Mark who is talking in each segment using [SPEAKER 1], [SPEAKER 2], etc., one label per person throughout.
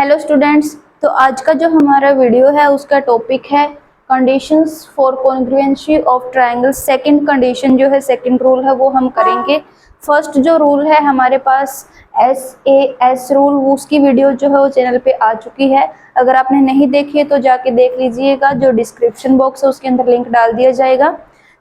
[SPEAKER 1] Hello students, तो आज का जो हमारा वीडियो है उसका टॉपिक है conditions for congruency of triangle. Second condition जो है, सेकंड रूल है वो हम करेंगे। फर्स्ट जो रूल है हमारे पास SAS रूल, उसकी वीडियो जो है वो चैनल पे आ चुकी है। अगर आपने नहीं देखी है तो जाके देख लीजिएगा, जो डिस्क्रिप्शन बॉक्स है उसके अंदर लिंक डाल दिया जाएगा।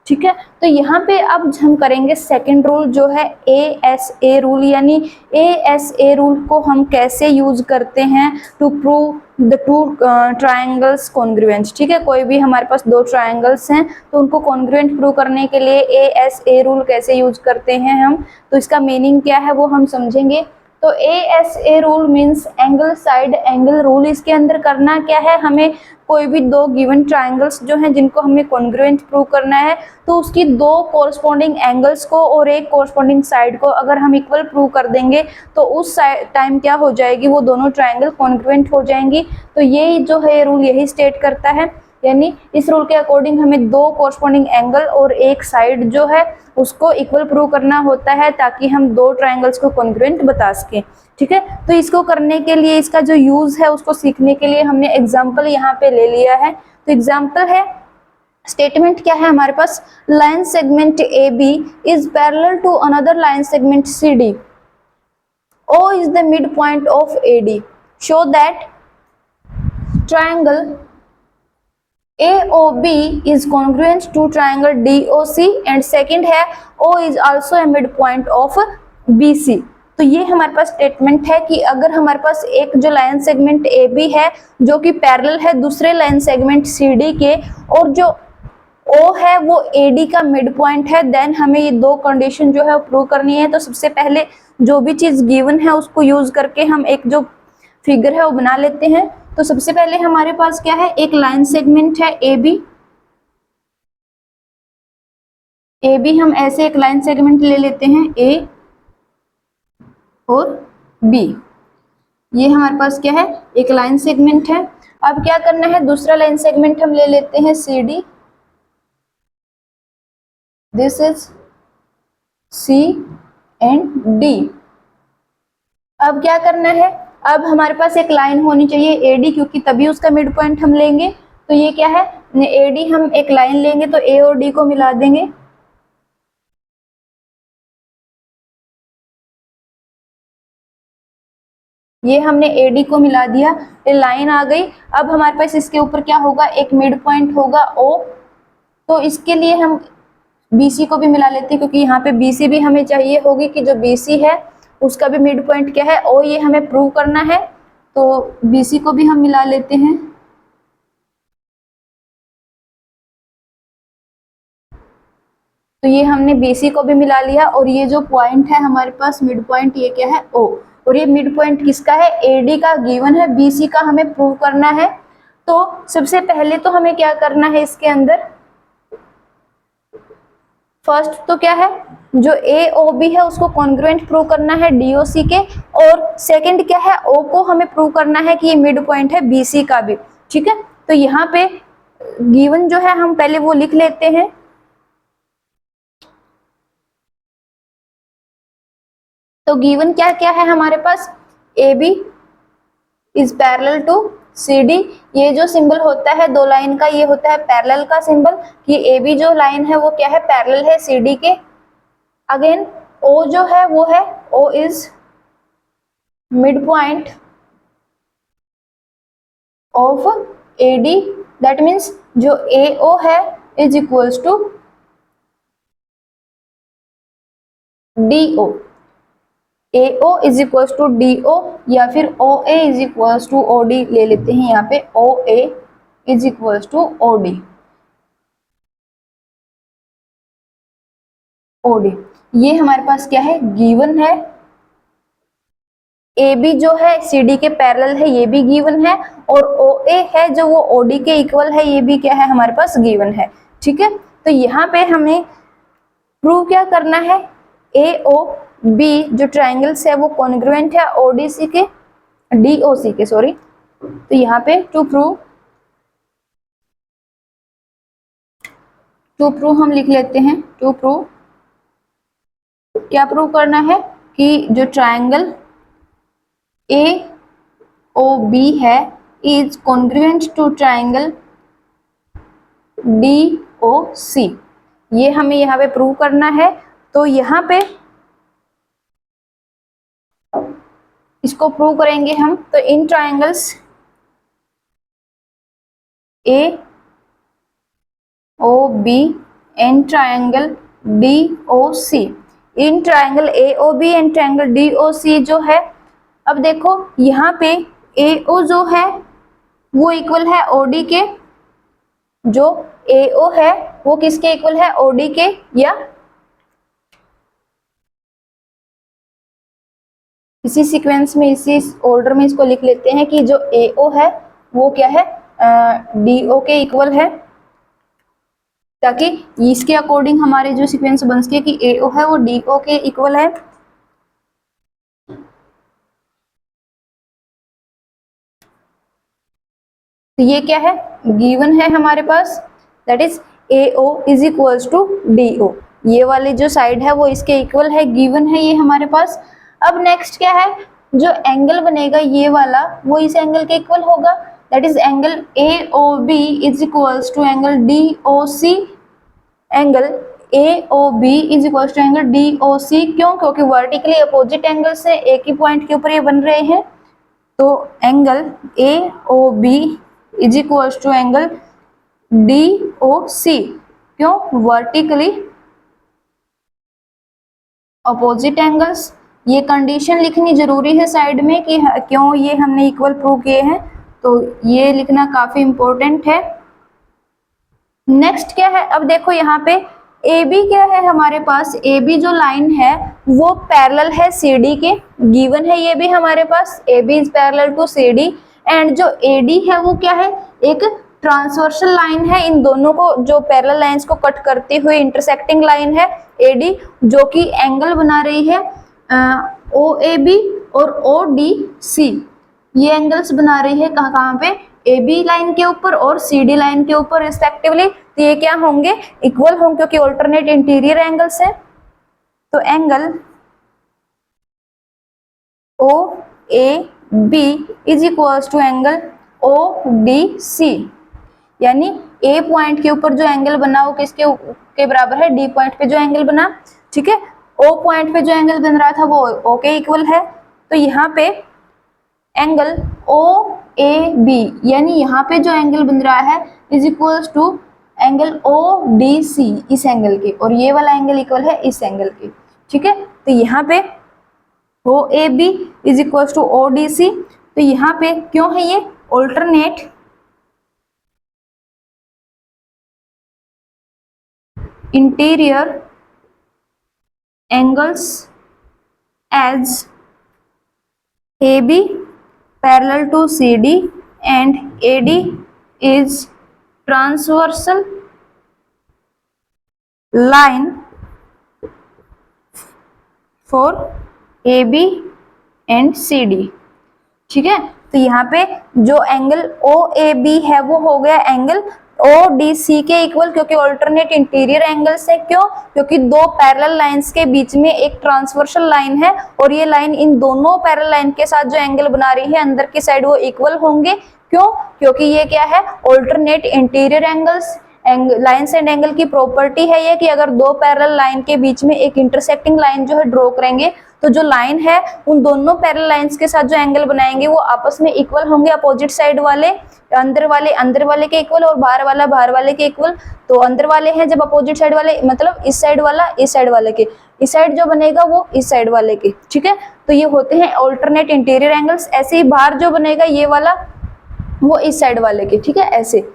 [SPEAKER 1] ठीक है, तो यहाँ पे अब हम करेंगे सेकंड रूल जो है ASA रूल। यानी ASA रूल को हम कैसे यूज करते हैं to prove the two triangles congruent. ठीक है, कोई भी हमारे पास दो ट्रायंगल्स हैं तो उनको कॉन्ग्रुएंट प्रूव करने के लिए ASA रूल कैसे यूज करते हैं हम, तो इसका मीनिंग क्या है वो हम समझेंगे। तो ASA rule means angle side angle rule. इसके अंदर करना क्या है, हमें कोई भी दो गिवन ट्रायंगल्स जो हैं जिनको हमें कॉन्ग्रुएंट प्रूव करना है, तो उसकी दो कोरस्पॉन्डिंग एंगल्स को और एक कोरस्पॉन्डिंग साइड को अगर हम इक्वल प्रूव कर देंगे तो उस टाइम क्या हो जाएगी, वो दोनों ट्रायंगल कॉन्ग्रुएंट हो जाएंगी। तो ये जो है रूल यही स्टेट करता है। यानी इस रूल के अकॉर्डिंग हमें दो कोरस्पॉन्डिंग एंगल और एक साइड जो है उसको इक्वल प्रूव करना होता है ताकि हम दो ट्रायंगल्स को कॉन्ग्रुएंट बता सकें। ठीक है, तो इसको करने के लिए, इसका जो यूज है उसको सीखने के लिए हमने एग्जाम्पल यहाँ पे ले लिया है। तो एग्जाम्पल है, स्टेटमेंट क्या है हमारे पास, line segment AB is parallel to another line segment CD, O is the midpoint of AD, show that triangle AOB is congruent to triangle DOC and second है O is also a midpoint of BC। तो ये हमारे पास statement है कि अगर हमारे पास एक जो लाइन सेगमेंट AB है जो कि पैरेलल है दूसरे लाइन सेगमेंट CD के, और जो O है वो AD का मिड पॉइंट है, देन हमें ये दो कंडीशन जो है प्रूव करनी है। तो सबसे पहले जो भी चीज गिवन है उसको यूज करके हम एक जो फिगर है वो बना लेते हैं। तो सबसे पहले हमारे पास क्या है, एक लाइन सेगमेंट है AB हम ऐसे एक लाइन सेगमेंट ले लेते हैं A और B। ये हमारे पास क्या है, एक लाइन सेगमेंट है। अब क्या करना है, दूसरा लाइन सेगमेंट हम ले लेते हैं CD, this is C and D। अब क्या करना है, अब हमारे पास एक लाइन होनी चाहिए AD, क्योंकि तभी उसका मिड पॉइंट हम लेंगे। तो ये क्या है, AD हम एक लाइन लेंगे तो A और D को मिला देंगे। ये हमने AD को मिला दिया, ये लाइन आ गई। अब हमारे पास इसके ऊपर क्या होगा, एक मिड पॉइंट होगा O। तो इसके लिए हम BC को भी मिला लेते हैं, क्योंकि यहाँ पे BC भी हमें चाहिए होगी कि जो BC है उसका भी मिड पॉइंट क्या है O, ये हमें प्रूव करना है। तो BC को भी हम मिला लेते हैं। तो ये हमने BC को भी मिला लिया, और ये जो पॉइंट है हमारे पास मिड पॉइंट, ये क्या है O, और ये मिड पॉइंट किसका है, AD का गिवन है, BC का हमें प्रूव करना है। तो सबसे पहले तो हमें क्या करना है, इसके अंदर फर्स्ट तो क्या है, जो AOB है उसको कॉन्ग्रुएंट प्रूव करना है DOC के, और सेकंड क्या है, O को हमें प्रूव करना है कि ये मिड पॉइंट है BC का भी। ठीक है, तो यहाँ पे गिवन जो है हम पहले वो लिख लेते हैं। तो गिवन क्या क्या है हमारे पास, AB is parallel to CD। ये जो सिंबल होता है दो लाइन का, ये होता है पैरेलल का सिंबल, कि AB जो लाइन है वो क्या है, पैरेलल है CD के। अगेन O जो है वो है, O is mid point of AD, that means जो AO है is equals to DO। AO is equals to DO, या फिर OA is equals to OD ले लेते हैं। यहाँ पे OA is equals to OD। ये हमारे पास क्या है, गिवन है। AB जो है CD के पैरेलल है, ये भी गिवन है, और OA है जो वो OD के इक्वल है, ये भी क्या है हमारे पास गिवन है। ठीक है, तो यहाँ पे हमें प्रूव क्या करना है, AOB जो ट्रायंगल्स है वो कॉन्ग्रुएंट है ODC के, DOC के सॉरी। तो यहाँ पे टू प्रूव हम लिख लेते हैं, टू प्रूव क्या प्रूव करना है कि जो ट्रायंगल ओ बी है is congruent to triangle D O C. ये हमें यहाँ पे प्रूव करना है। तो यहाँ पे इसको प्रूव करेंगे हम। तो इन triangles A O B and triangle D O C, इन triangle A O B and triangle D O C जो है, अब देखो यहाँ पे ए ओ जो है वो इक्वल है ओ डी के, जो ए ओ है वो किसके इक्वल है, ओ डी के, या इसी सीक्वेंस में इसी ऑर्डर में इसको लिख लेते हैं कि जो ए ओ है वो क्या है, डी ओ के इक्वल है, ताकि इसके अकॉर्डिंग हमारे जो सीक्वेंस बन सके कि ए ओ है वो डी ओ के इक्वल है। तो ये क्या है, गिवन है हमारे पास, that is A O is equals to D O. ये वाली जो साइड है वो इसके इक्वल है, गिवन है ये हमारे पास। अब नेक्स्ट क्या है, जो एंगल बनेगा ये वाला वो इस एंगल के इक्वल होगा, that is angle A O B is equals to angle D O C. Angle A O B is equals to angle D O C, क्यों, क्योंकि वर्टिकली अपोजिट एंगल से एक ही पॉइंट के ऊपर ये बन रहे हैं। तो angle A O B is equals to angle D O C, क्यों, वर्टिकली अपोजिट एंगल्स। ये कंडीशन लिखनी जरूरी है साइड में कि क्यों ये हमने इक्वल प्रूव किए हैं, तो ये लिखना काफी इंपॉर्टेंट है। नेक्स्ट क्या है, अब देखो यहाँ पे ए बी क्या है हमारे पास, ए बी जो लाइन है वो पैरेलल है सी डी के, गिवन है ये भी हमारे पास, A B is parallel to C D. And जो ए डी है वो क्या है, एक ट्रांसवर्सल लाइन है, इन दोनों को जो पैरेलल लाइंस को कट करती हुई इंटरसेक्टिंग लाइन है ए डी, जो कि एंगल बना रही है ओ ए बी और ओ डी सी। ये एंगल्स बना रही है कहाँ कहाँ पे, ए बी लाइन के ऊपर और सी डी लाइन के ऊपर रिस्पेक्टिवली। तो ये क्या होंगे, इक्वल होंगे क्योंकि ऑल्टरनेट इंटीरियर एंगल्स है। तो angle O A B is equals to angle O D C, यानी ए पॉइंट के ऊपर जो एंगल बना वो किसके के बराबर है, डी पॉइंट पे जो एंगल बना, ठीक है। ओ पॉइंट पे जो एंगल बन रहा था वो ओ के इक्वल है। तो यहाँ पे एंगल ओ ए बी, यानी यहाँ पे जो एंगल बन रहा है is equals to angle O D C, इस एंगल के, और ये वाला एंगल इक्वल है इस एंगल के, ठीक है। तो यहाँ पे O A B is equals to O D C. तो यहाँ पे क्यों है ये alternate interior angles as A B parallel to CD and AD is transversal line for AB and CD, ठीक है। तो यहाँ पे जो एंगल OAB है वो हो गया एंगल ODC के इक्वल, क्योंकि ऑल्टरनेट इंटीरियर एंगल्स है, क्यों, क्योंकि दो पैरेलल लाइंस के बीच में एक ट्रांसवर्सल लाइन है और ये लाइन इन दोनों पैरेलल लाइन के साथ जो एंगल बना रही है अंदर की साइड वो इक्वल होंगे, क्यों, क्योंकि ये क्या है, alternate interior angles. Lines and angle की प्रॉपर्टी है ये कि अगर दो पैरेलल लाइन के बीच में एक इंटरसेक्टिंग लाइन जो है ड्रॉ करेंगे तो जो लाइन है उन दोनों पैरेलल लाइंस के साथ जो एंगल बनाएंगे वो आपस में इक्वल होंगे, अपोजिट साइड वाले अंदर वाले के इक्वल और बाहर वाले के इक्वल। तो अंदर वाले हैं जब अपोजिट साइड वाले, मतलब इस साइड वाला इस साइड वाले के, इस साइड जो बनेगा वो इस साइड वाले के, ठीक है। तो ये होते हैं ऑल्टरनेट इंटीरियर एंगल्स। ऐसे ही बाहर जो बनेगा ये वाला वो इस साइड वाले के, ठीक है, ऐसे।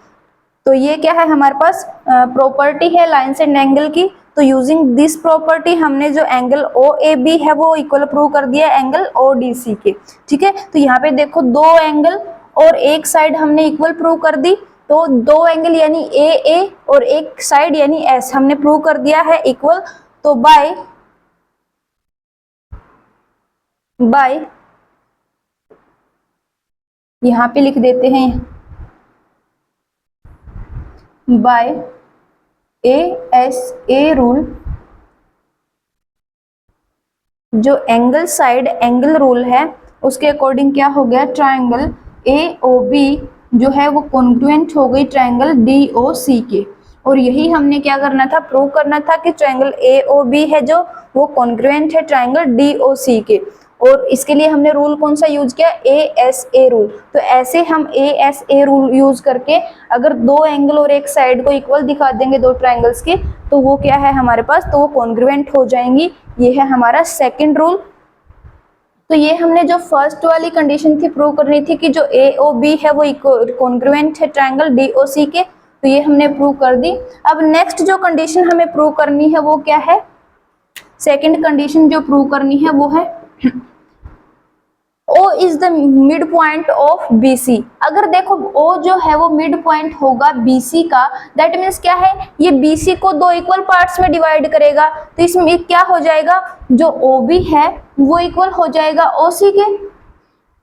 [SPEAKER 1] तो ये क्या है हमारे पास प्रॉपर्टी है लाइंस एंड एंगल की। तो यूजिंग दिस प्रॉपर्टी हमने जो एंगल ओ ए बी है वो इक्वल प्रूव कर दिया एंगल ओ डी सी के, ठीक है। तो यहाँ पे देखो दो एंगल और एक साइड हमने इक्वल प्रूव कर दी, तो दो एंगल यानी ए और एक साइड यानी एस हमने प्रूव कर दिया है इक्वल। तो बाय यहाँ पे लिख देते हैं बाय ए रूल, जो एंगल साइड एंगल रूल है उसके अकॉर्डिंग क्या हो गया, ट्राइंगल AOB जो है वो कॉन्ग्रुएंट हो गई ट्राइंगल DOC के। और यही हमने क्या करना था, प्रूव करना था कि ट्राइंगल AOB है जो वो कॉन्ग्रुएंट है ट्राइंगल DOC के। और इसके लिए हमने रूल कौन सा यूज किया, ASA रूल। तो ऐसे हम ASA रूल यूज करके अगर दो एंगल और एक साइड को इक्वल दिखा देंगे दो ट्राइंगल्स के, तो वो क्या है हमारे पास, तो वो कॉन्ग्रुएंट हो जाएंगी। ये है हमारा सेकंड रूल। तो ये हमने जो फर्स्ट वाली कंडीशन थी प्रूव करनी थी कि जो AOB है वो कॉन्ग्रुएंट है ट्राइंगल DOC के, तो ये हमने प्रूव कर दी। अब नेक्स्ट जो कंडीशन हमें प्रूव करनी है वो क्या है, सेकंड कंडीशन जो प्रूव करनी है वो है O is the mid point of BC। अगर देखो O जो है वो मिड पॉइंट होगा BC का, दैट मीन्स क्या है, ये BC को दो इक्वल पार्ट्स में डिवाइड करेगा। तो इसमें क्या हो जाएगा, जो OB है वो इक्वल हो जाएगा OC के।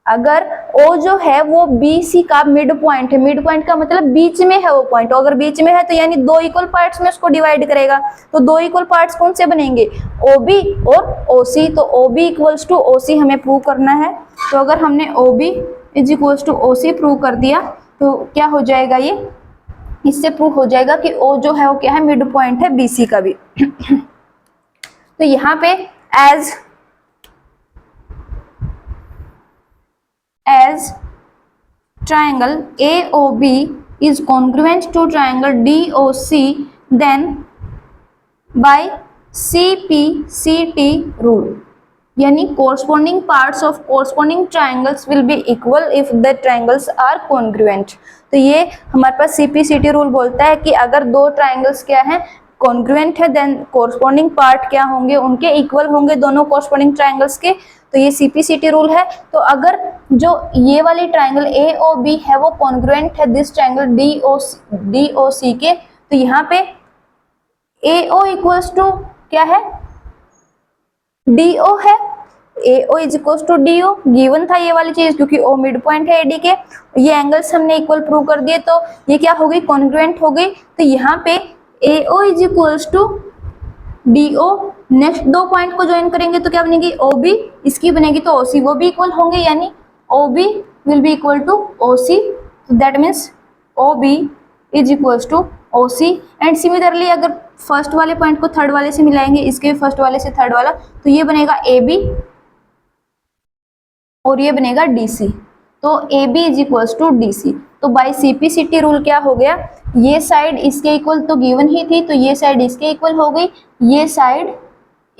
[SPEAKER 1] अगर O जो है वो BC का मिड पॉइंट है, मिड पॉइंट का मतलब बीच में है वो पॉइंट, अगर बीच में है तो यानी दो इक्वल पार्ट्स में उसको डिवाइड करेगा। तो दो इक्वल पार्ट्स कौन से बनेंगे, OB और OC। तो OB इक्वल्स टू OC हमें प्रूव करना है। तो अगर हमने OB is equals to OC prove कर दिया तो क्या हो जाएगा, ये इससे प्रूव हो जाएगा कि O जो है वो क्या है, मिड पॉइंट है BC का भी। तो यहाँ पे as triangle AOB is congruent to triangle DOC, then by CPCT rule, यानी corresponding parts of corresponding triangles will be equal if the triangles are congruent। तो ये हमारे पास CPCT रूल बोलता है कि अगर दो ट्राइंगल्स क्या है, कॉन्ग्रुएंट है, देन कोरस्पॉन्डिंग पार्ट क्या होंगे, उनके इक्वल होंगे दोनों कोरस्पॉन्डिंग ट्राइंगल्स के। तो ये CPCT रूल है। तो अगर जो ये वाली ट्राइंगल AOB है वो कॉन्ग्रुएंट है दिस ट्राइंगल DOC के, तो यहाँ पे AO इक्वल्स टू क्या है, DO है। AO is equals to DO given था ये वाली चीज, क्योंकि O मिड पॉइंट है AD के। ये एंगल्स हमने इक्वल प्रूव कर दिए, तो ये क्या हो गई, कॉन्ग्रुएंट हो गई। तो यहाँ पे AO is equals to DO, next दो पॉइंट को ज्वाइन करेंगे तो क्या बनेगी, OB, इसकी बनेगी तो OC, वो भी इक्वल होंगे, यानी OB will be equal to OC। That means OB is equals to OC। And similarly अगर फर्स्ट वाले पॉइंट को थर्ड वाले से मिलाएंगे, इसके फर्स्ट वाले से थर्ड वाला, तो ये बनेगा AB और ये बनेगा DC। तो AB is equals to DC। तो बाय CPCT रूल क्या हो गया, ये साइड इसके इक्वल तो गिवन ही थी, तो ये साइड इसके इक्वल हो गई, ये साइड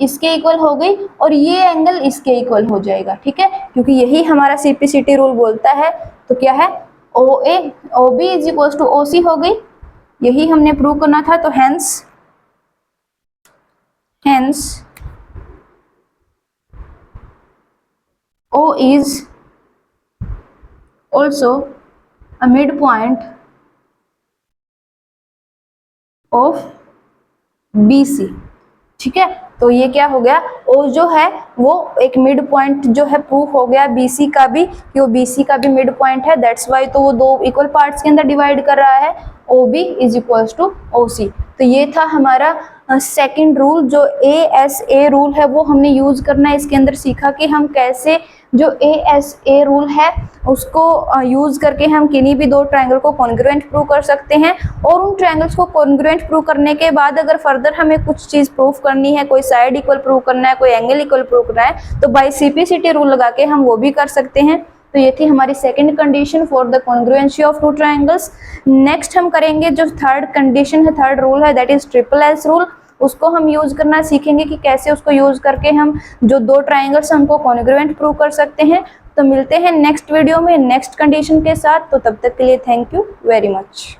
[SPEAKER 1] इसके इक्वल हो गई, और ये एंगल इसके इक्वल हो जाएगा। ठीक है, क्योंकि यही हमारा CPCT रूल बोलता है। तो क्या है, OB is equals to OC हो गई, यही हमने प्रूव करना था। तो hence O is also a midpoint of BC। ठीक है, तो ये क्या हो गया, O जो है वो एक मिड पॉइंट जो है प्रूफ हो गया BC का भी, कि वो BC का भी मिड पॉइंट है, दैट्स वाई। तो वो दो इक्वल पार्ट्स के अंदर डिवाइड कर रहा है, OB is equals to OC। तो ये था हमारा सेकंड रूल। जो ASA रूल है वो हमने यूज करना है। इसके अंदर सीखा कि हम कैसे जो ASA रूल है उसको यूज करके हम किन्हीं भी दो ट्रायंगल को कॉन्ग्रुएंट प्रूव कर सकते हैं। और उन ट्रायंगल्स को कॉन्ग्रुएंट प्रूव करने के बाद अगर फर्दर हमें कुछ चीज प्रूफ करनी है, कोई साइड इक्वल प्रूव करना है, कोई एंगल इक्वल प्रूव करना है, तो बाय CPCT रूल लगा के हम वो भी कर सकते हैं। तो ये थी हमारी second condition for the congruency of two triangles. Next हम करेंगे जो थर्ड कंडीशन है, थर्ड रूल है, that is triple S rule. उसको हम यूज करना सीखेंगे कि कैसे उसको यूज करके हम जो दो ट्रायंगल्स हैं उनको कॉन्ग्रुएंट प्रूव कर सकते हैं। तो मिलते हैं नेक्स्ट वीडियो में नेक्स्ट कंडीशन के साथ। तो तब तक के लिए थैंक यू वेरी मच।